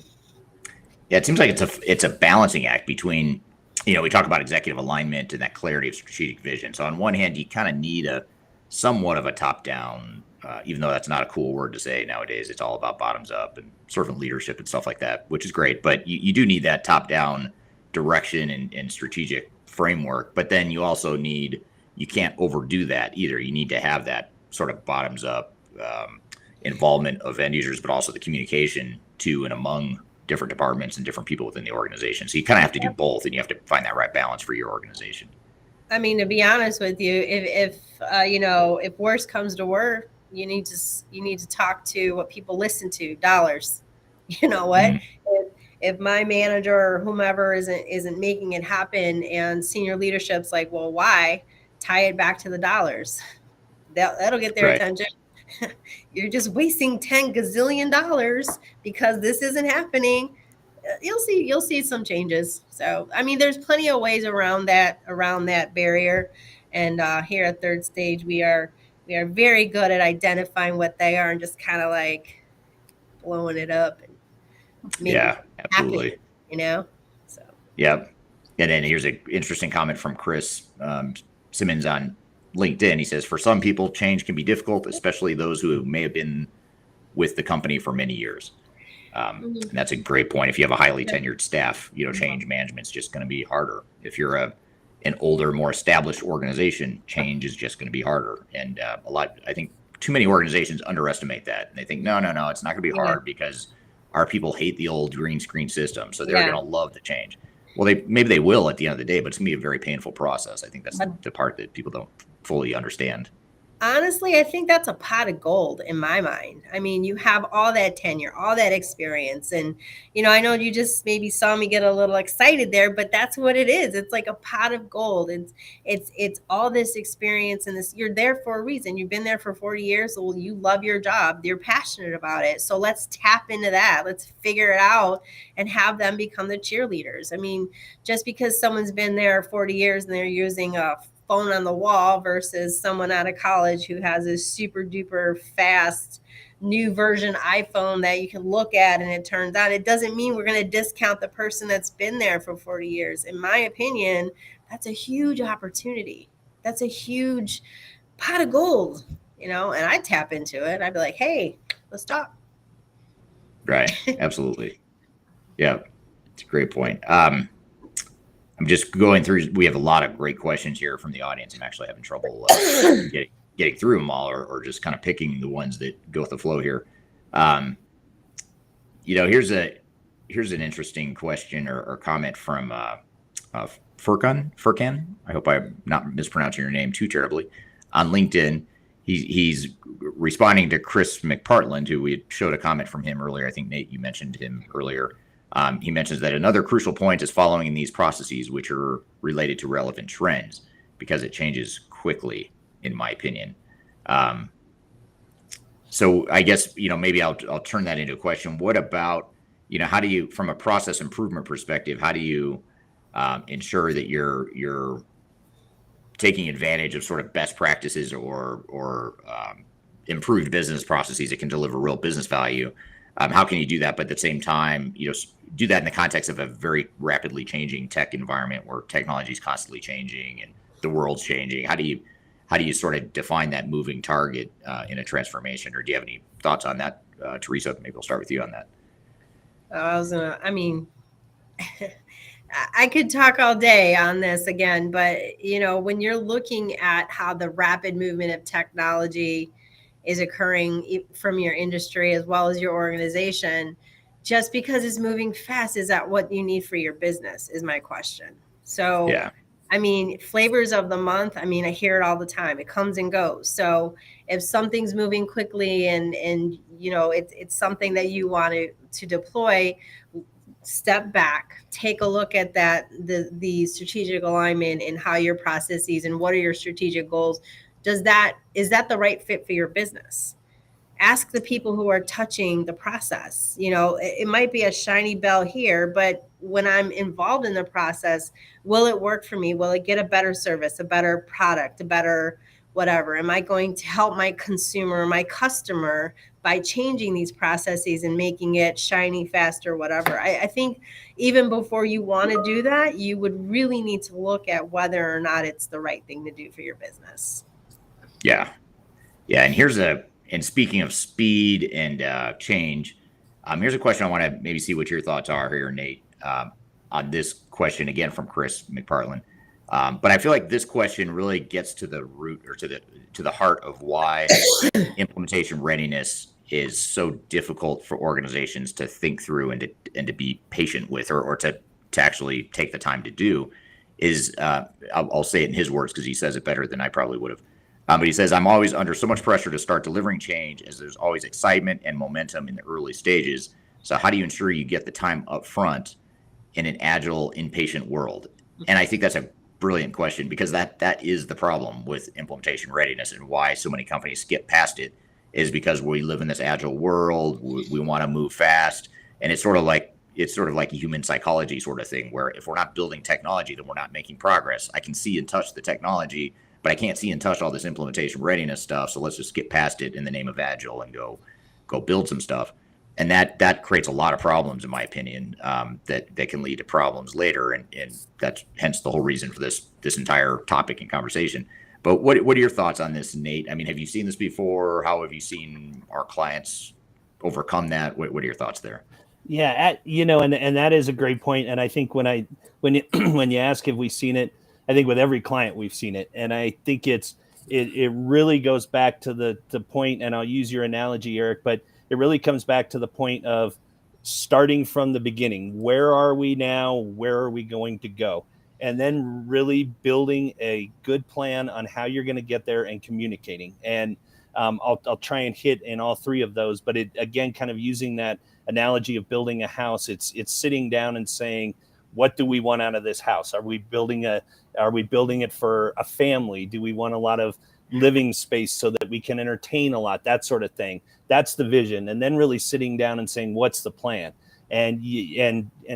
Yeah, it seems like it's a balancing act between, we talk about executive alignment and that clarity of strategic vision. So on one hand, you kind of need a somewhat of a top-down, even though that's not a cool word to say nowadays. It's all about bottoms up and servant leadership and stuff like that, which is great. But you do need that top-down direction and strategic framework. But then you also you can't overdo that either. You need to have that sort of bottoms up involvement of end users, but also the communication to and among different departments and different people within the organization. So you kind of have to do both, and you have to find that right balance for your organization. To be honest with you, if worse comes to worse, you need to talk to what people listen to, dollars. You know what? Mm-hmm. If my manager or whomever isn't making it happen, and senior leadership's like, well, why? Tie it back to the dollars. That'll get their attention. You're just wasting $10 gazillion because this isn't happening. You'll see some changes. So, there's plenty of ways around that barrier. And here at Third Stage, we are very good at identifying what they are and just kind of like blowing it up. And absolutely. Happen, So. Yep. And then here's an interesting comment from Chris Simmons on LinkedIn. He says, for some people, change can be difficult, especially those who may have been with the company for many years. And that's a great point. If you have a highly tenured staff, change management's just going to be harder. If you're an older, more established organization, change is just going to be harder. And I think too many organizations underestimate that. And they think, no, it's not going to be hard because our people hate the old green screen system. So they're going to love the change. Well, maybe they will at the end of the day, but it's going to be a very painful process. I think that's the part that people don't fully understand. Honestly, I think that's a pot of gold in my mind. I mean, you have all that tenure, all that experience. And, I know you just maybe saw me get a little excited there, but that's what it is. It's like a pot of gold. It's all this experience and this, you're there for a reason. You've been there for 40 years. So you love your job. You're passionate about it. So let's tap into that. Let's figure it out and have them become the cheerleaders. I mean, just because someone's been there 40 years and they're using a phone on the wall versus someone out of college who has a super duper fast new version iPhone that you can look at and it turns on, it doesn't mean we're going to discount the person that's been there for 40 years. In my opinion, that's a huge opportunity. That's a huge pot of gold, and I tap into it. I'd be like, hey, let's talk. Right. Absolutely. Yeah. It's a great point. I'm just going through. We have a lot of great questions here from the audience. I'm actually having trouble getting through them all, or just kind of picking the ones that go with the flow here. Here's an interesting question or comment from Furkan. I hope I'm not mispronouncing your name too terribly. On LinkedIn, he's responding to Chris McPartland, who we showed a comment from him earlier. I think Nate, you mentioned him earlier. He mentions that another crucial point is following these processes, which are related to relevant trends, because it changes quickly, in my opinion. So I guess, maybe I'll turn that into a question. What about, how do you, from a process improvement perspective, how do you ensure that you're taking advantage of sort of best practices or improved business processes that can deliver real business value? How can you do that, but at the same time, do that in the context of a very rapidly changing tech environment where technology is constantly changing and the world's changing? How do you sort of define that moving target in a transformation? Or do you have any thoughts on that, Teresa? Maybe we'll start with you on that. I could talk all day on this again, but when you're looking at how the rapid movement of technology is occurring from your industry as well as your organization, just because it's moving fast, is that what you need for your business, is my question. So, flavors of the month, I hear it all the time. It comes and goes. So if something's moving quickly and it's something that you want to deploy, step back, take a look at that, the strategic alignment and how your processes and what are your strategic goals. Is that the right fit for your business? Ask the people who are touching the process. It might be a shiny bell here, but when I'm involved in the process, will it work for me? Will it get a better service, a better product, a better whatever? Am I going to help my consumer, my customer by changing these processes and making it shiny, faster, whatever? I think even before you want to do that, you would really need to look at whether or not it's the right thing to do for your business. Yeah. And speaking of speed and change, here's a question I want to maybe see what your thoughts are here, Nate, on this question again from Chris McPartland. But I feel like this question really gets to the root or to the heart of why implementation readiness is so difficult for organizations to think through and to be patient with, or to actually take the time to do. Is I'll say it in his words because he says it better than I probably would have. But he says, I'm always under so much pressure to start delivering change as there's always excitement and momentum in the early stages. So how do you ensure you get the time up front in an agile, impatient world? And I think that's a brilliant question, because that is the problem with implementation readiness, and why so many companies skip past it is because we live in this agile world. We want to move fast. And it's sort of like a human psychology sort of thing, where if we're not building technology, then we're not making progress. I can see and touch the technology, but I can't see and touch all this implementation readiness stuff. So let's just skip past it in the name of agile and go build some stuff. And that creates a lot of problems, in my opinion, that can lead to problems later. And that's hence the whole reason for this entire topic and conversation. But what are your thoughts on this, Nate? Have you seen this before? How have you seen our clients overcome that? What are your thoughts there? Yeah, and that is a great point. And I think when you when you ask if we've seen it, I think with every client we've seen it, and I think it really goes back to the point. And I'll use your analogy, Eric, but it really comes back to the point of starting from the beginning. Where are we now? Where are we going to go? And then really building a good plan on how you're going to get there and communicating. And I'll try and hit in all three of those, but it again, kind of using that analogy of building a house, it's sitting down and saying, what do we want out of this house? Are we building it for a family? Do we want a lot of living space so that we can entertain a lot, that sort of thing? That's the vision. And then really sitting down and saying, what's the plan? And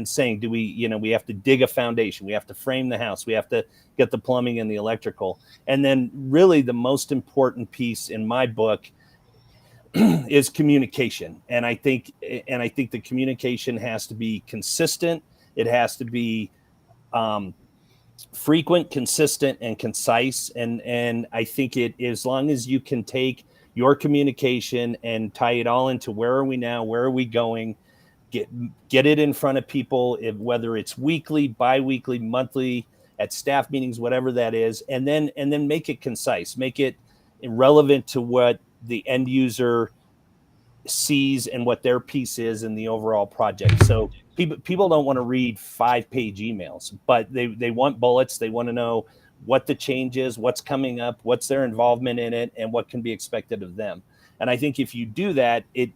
saying, do we have to dig a foundation, we have to frame the house, we have to get the plumbing and the electrical. And then really the most important piece in my book is communication. And I think the communication has to be consistent. It has to be frequent, consistent, and concise. And I think as long as you can take your communication and tie it all into where are we now, where are we going, get it in front of people, whether it's weekly, bi-weekly, monthly, at staff meetings, whatever that is, and then make it concise, make it relevant to what the end user sees and what their piece is in the overall project. So people don't want to read 5-page emails, but they want bullets. They want to know what the change is, what's coming up, what's their involvement in it, and what can be expected of them. And I think if you do that, it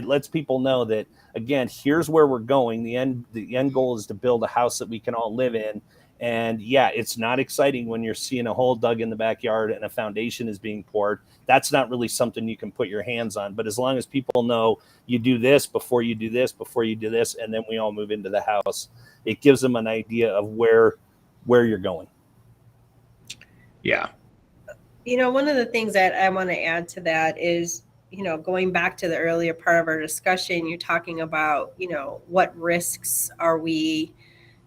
lets people know that, again, here's where we're going. The end goal is to build a house that we can all live in. And yeah, it's not exciting when you're seeing a hole dug in the backyard and a foundation is being poured. That's not really something you can put your hands on. But as long as people know you do this before you do this, before you do this, and then we all move into the house, it gives them an idea of where you're going. Yeah. One of the things that I want to add to that is, going back to the earlier part of our discussion, you're talking about, what risks are we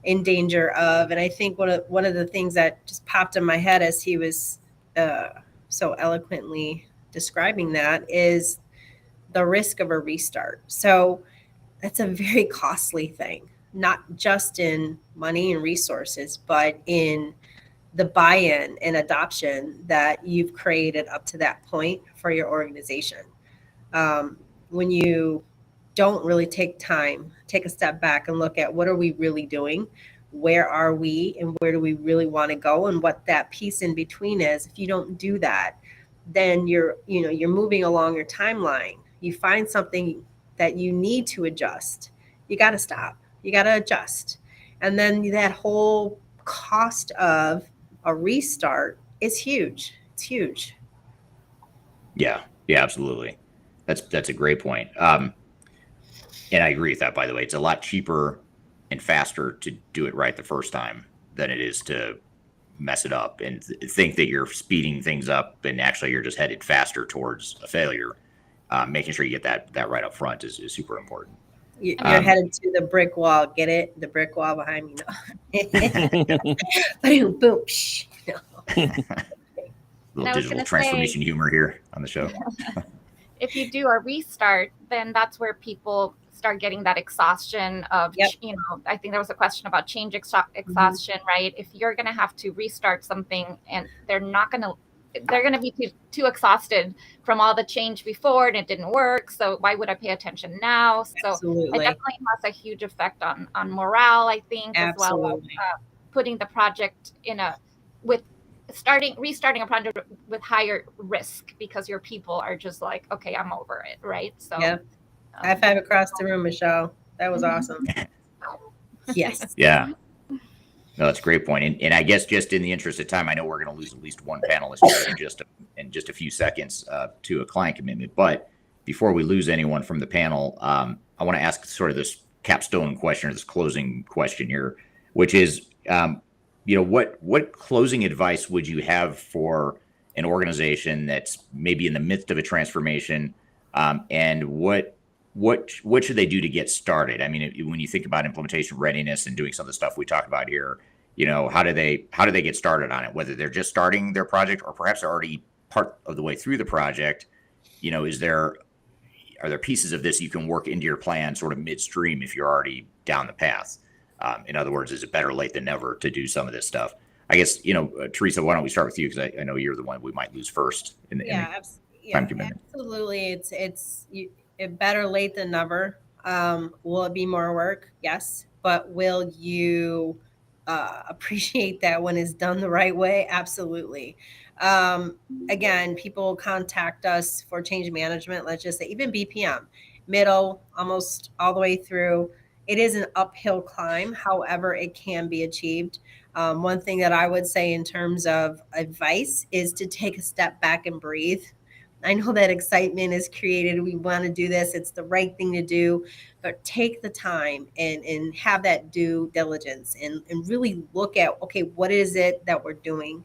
in danger of? And I think one of the things that just popped in my head as he was so eloquently describing that is the risk of a restart. So that's a very costly thing, not just in money and resources, but in the buy-in and adoption that you've created up to that point for your organization. When you don't really take a step back and look at what are we really doing, where are we, and where do we really want to go, and what that piece in between is. If you don't do that, then you're moving along your timeline. You find something that you need to adjust, you got to stop, you got to adjust, and then that whole cost of a restart is huge. It's huge. Yeah, absolutely. That's a great point. And I agree with that, by the way. It's a lot cheaper and faster to do it right the first time than it is to mess it up and think that you're speeding things up, and actually you're just headed faster towards a failure. Making sure you get that right up front is super important. You're headed to the brick wall. Get it? The brick wall behind me. No. Boom. Little digital transformation humor here on the show. If you do a restart, then that's where people start getting that exhaustion of, I think there was a question about change exhaustion, right? If you're going to have to restart something and they're going to be too exhausted from all the change before and it didn't work. So why would I pay attention now? So Absolutely. It definitely has a huge effect on morale, I think, Absolutely. as well as putting the project restarting a project with higher risk, because your people are just like, okay, I'm over it, right? So high five across the room, Michelle. That was awesome. Yes. Yeah. No, that's a great point. And I guess just in the interest of time, I know we're going to lose at least one panelist here in just a few seconds to a client commitment. But before we lose anyone from the panel, I want to ask sort of this capstone question, or this closing question here, which is, what closing advice would you have for an organization that's maybe in the midst of a transformation, and what should they do to get started? I mean, when you think about implementation readiness and doing some of the stuff we talked about here, how do they get started on it? Whether they're just starting their project or perhaps they're already part of the way through the project, there pieces of this you can work into your plan sort of midstream if you're already down the path? In other words, is it better late than never to do some of this stuff? I guess, Teresa, why don't we start with you? Because I know you're the one we might lose first in the time commitment. Absolutely. It's better late than never. Will it be more work? Yes. But will you appreciate that when it's done the right way? Absolutely. Again, people contact us for change management. Let's just say even BPM, middle, almost all the way through. It is an uphill climb. However, it can be achieved. One thing that I would say in terms of advice is to take a step back and breathe. I know that excitement is created. We want to do this. It's the right thing to do, but take the time and have that due diligence and really look at, okay, what is it that we're doing?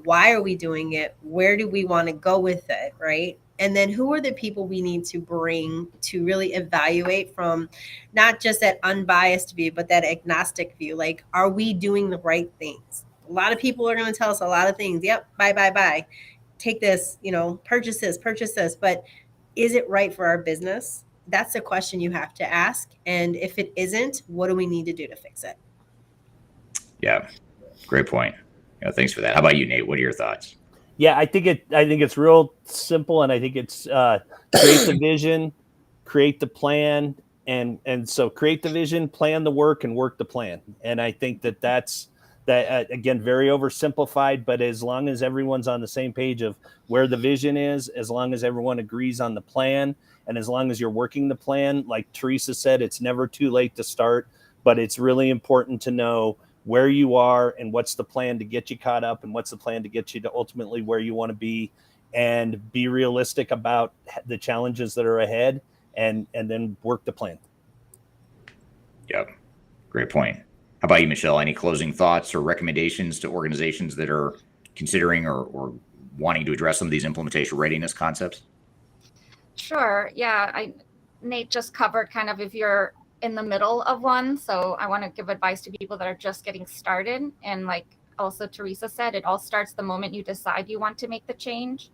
Why are we doing it? Where do we want to go with it? Right. And then who are the people we need to bring to really evaluate from not just that unbiased view, but that agnostic view? Like, are we doing the right things? A lot of people are going to tell us a lot of things. Yep. Bye. Take this, purchase this. But is it right for our business? That's a question you have to ask. And if it isn't, what do we need to do to fix it? Yeah. Great point. Thanks for that. How about you, Nate? What are your thoughts? Yeah, I think it's real simple, and I think it's create the vision, create the plan, and so create the vision, plan the work, and work the plan. And I think that's again, very oversimplified, but as long as everyone's on the same page of where the vision is, as long as everyone agrees on the plan, and as long as you're working the plan, like Teresa said, it's never too late to start, but it's really important to know where you are and what's the plan to get you caught up and what's the plan to get you to ultimately where you want to be, and be realistic about the challenges that are ahead, and then work the plan. Yep. Great point. How about you, Michelle? Any closing thoughts or recommendations to organizations that are considering or wanting to address some of these implementation readiness concepts? Sure. Yeah. Nate just covered kind of if you're in the middle of one. So I want to give advice to people that are just getting started. And like also Teresa said, it all starts the moment you decide you want to make the change.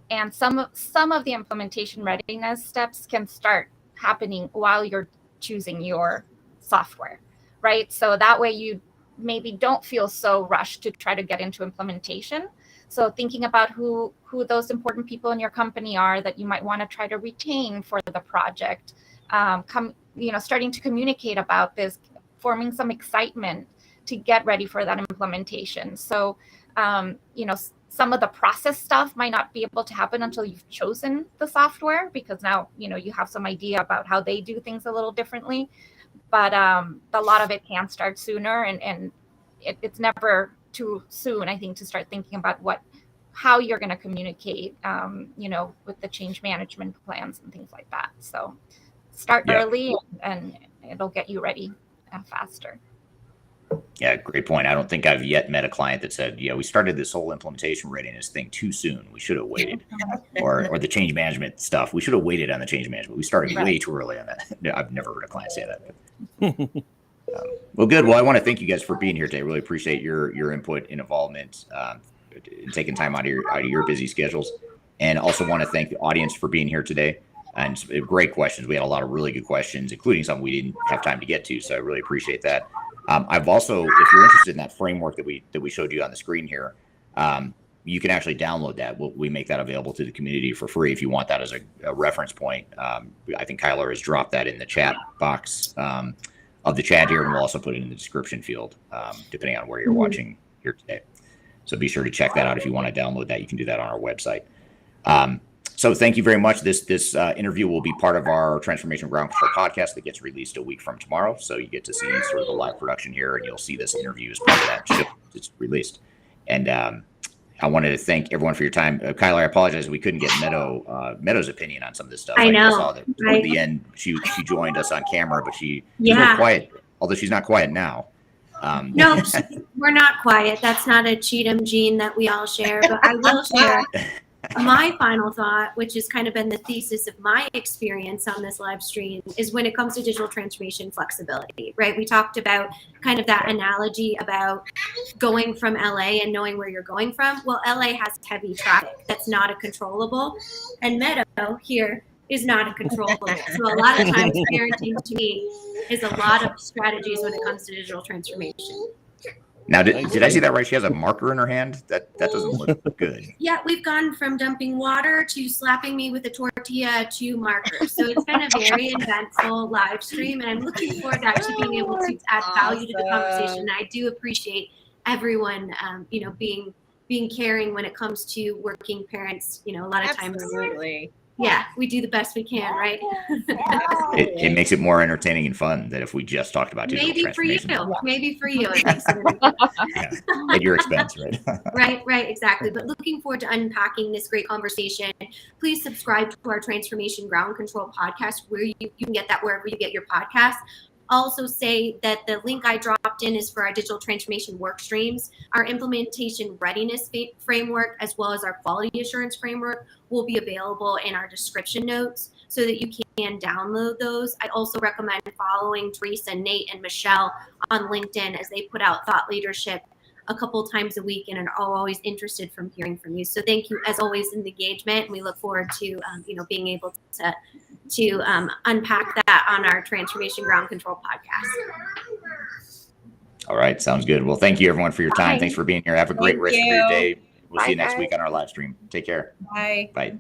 And some of the implementation readiness steps can start happening while you're choosing your software, right? So that way you maybe don't feel so rushed to try to get into implementation. So thinking about who those important people in your company are that you might want to try to retain for the project, starting to communicate about this, forming some excitement to get ready for that implementation. So, some of the process stuff might not be able to happen until you've chosen the software, because now, you have some idea about how they do things a little differently. But a lot of it can start sooner, and it's never too soon, I think, to start thinking about how you're going to communicate, with the change management plans and things like that. So start early, and it'll get you ready faster. Yeah, great point. I don't think I've yet met a client that said, we started this whole implementation readiness thing too soon. We should have waited. or the change management stuff. We should have waited on the change management. We started way too early on that. I've never heard a client say that. Well, good. Well, I want to thank you guys for being here today. I really appreciate your input and involvement, and taking time out of your busy schedules. And also want to thank the audience for being here today. And great questions. We had a lot of really good questions, including some we didn't have time to get to. So I really appreciate that. I've also, if you're interested in that framework that we showed you on the screen here, you can actually download that. We make that available to the community for free if you want that as a reference point. I think Kyler has dropped that in the chat box of the chat here, and we'll also put it in the description field, depending on where you're watching here today. So be sure to check that out. If you want to download that, you can do that on our website. So thank you very much. This interview will be part of our Transformation Ground Control podcast that gets released a week from tomorrow. So you get to see sort of the live production here, and you'll see this interview as part of that show that's released. And I wanted to thank everyone for your time. Kyler, I apologize we couldn't get Meadow's opinion on some of this stuff. I know. I saw that toward the end she joined us on camera, but she's very quiet, although she's not quiet now. No, we're not quiet. That's not a Cheatham gene that we all share, but I will share my final thought, which has kind of been the thesis of my experience on this live stream, is when it comes to digital transformation flexibility, right? We talked about kind of that analogy about going from LA and knowing where you're going from. Well, LA has heavy traffic that's not a controllable. And Meadow here is not a controllable. So a lot of times parenting to me is a lot of strategies when it comes to digital transformation. Now, did I see that right? She has a marker in her hand. That doesn't look good. Yeah, we've gone from dumping water to slapping me with a tortilla to markers. So it's been a very eventful live stream, and I'm looking forward to actually being able to add value to the conversation. And I do appreciate everyone, being caring when it comes to working parents. A lot of times, yeah, we do the best we can, right? It makes it more entertaining and fun than if we just talked about digital transformation. Maybe for you, it makes it at your expense, right? Right, exactly. But looking forward to unpacking this great conversation. Please subscribe to our Transformation Ground Control podcast, where you can get that wherever you get your podcasts. Also say that the link I dropped in is for our digital transformation work streams. Our implementation readiness framework, as well as our quality assurance framework, will be available in our description notes so that you can download those. I also recommend following Teresa, Nate, and Michelle on LinkedIn, as they put out thought leadership a couple times a week and are always interested from hearing from you. So thank you, as always, in the engagement. And we look forward to being able to unpack that on our Transformation Ground Control podcast. All right, sounds good. Well, thank you everyone for your time. Thanks for being here. Have a great rest of your day. We'll see you next week on our live stream. Take care. Bye. Bye.